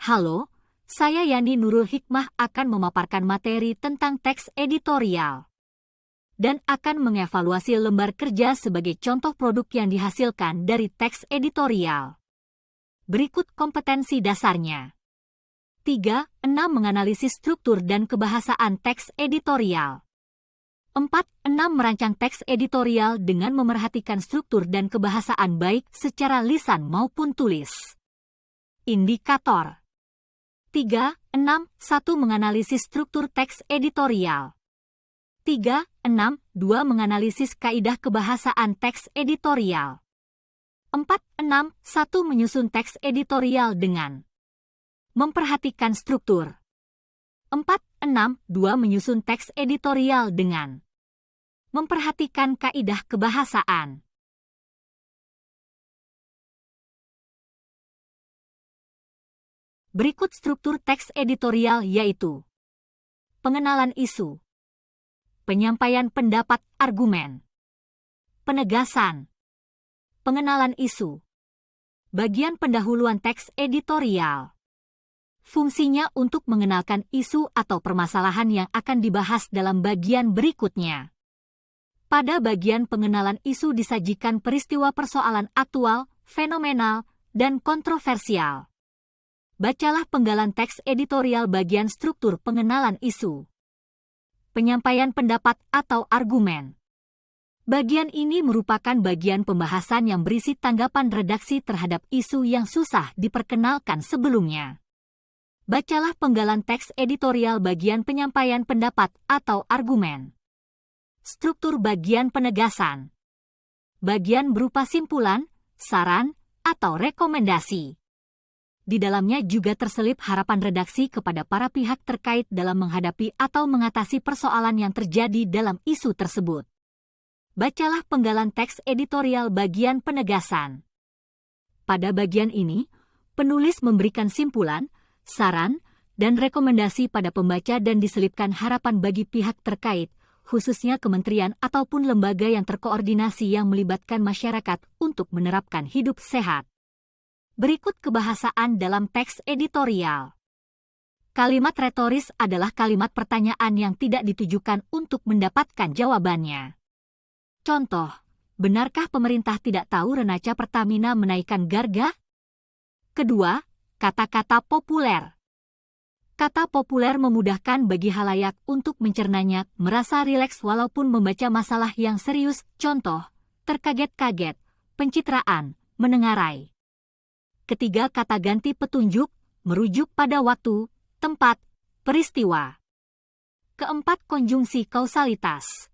Halo, saya Yani Nurul Hikmah akan memaparkan materi tentang teks editorial dan akan mengevaluasi lembar kerja sebagai contoh produk yang dihasilkan dari teks editorial. Berikut kompetensi dasarnya. 3. Menganalisis struktur dan kebahasaan teks editorial. 4. Merancang teks editorial dengan memerhatikan struktur dan kebahasaan baik secara lisan maupun tulis. Indikator 3, 6, 1. Menganalisis struktur teks editorial. 3, 6, 2. Menganalisis kaidah kebahasaan teks editorial. 4, 6, 1. Menyusun teks editorial dengan memperhatikan struktur. 4, 6, 2. Menyusun teks editorial dengan memperhatikan kaidah kebahasaan. Berikut struktur teks editorial yaitu pengenalan isu, penyampaian pendapat argumen, penegasan, pengenalan isu, bagian pendahuluan teks editorial. Fungsinya untuk mengenalkan isu atau permasalahan yang akan dibahas dalam bagian berikutnya. Pada bagian pengenalan isu disajikan peristiwa persoalan aktual, fenomenal, dan kontroversial. Bacalah penggalan teks editorial bagian struktur pengenalan isu. Penyampaian pendapat atau argumen. Bagian ini merupakan bagian pembahasan yang berisi tanggapan redaksi terhadap isu yang susah diperkenalkan sebelumnya. Bacalah penggalan teks editorial bagian penyampaian pendapat atau argumen. Struktur bagian penegasan. Bagian berupa simpulan, saran, atau rekomendasi. Di dalamnya juga terselip harapan redaksi kepada para pihak terkait dalam menghadapi atau mengatasi persoalan yang terjadi dalam isu tersebut. Bacalah penggalan teks editorial bagian penegasan. Pada bagian ini, penulis memberikan simpulan, saran, dan rekomendasi pada pembaca dan diselipkan harapan bagi pihak terkait, khususnya kementerian ataupun lembaga yang terkoordinasi yang melibatkan masyarakat untuk menerapkan hidup sehat. Berikut kebahasaan dalam teks editorial. Kalimat retoris adalah kalimat pertanyaan yang tidak ditujukan untuk mendapatkan jawabannya. Contoh, benarkah pemerintah tidak tahu Renaca Pertamina menaikkan harga? Kedua, kata-kata populer. Kata populer memudahkan bagi halayak untuk mencernanya, merasa rileks walaupun membaca masalah yang serius. Contoh, terkaget-kaget, pencitraan, menengarai. Ketiga, kata ganti petunjuk, merujuk pada waktu, tempat, peristiwa. Keempat, konjungsi kausalitas.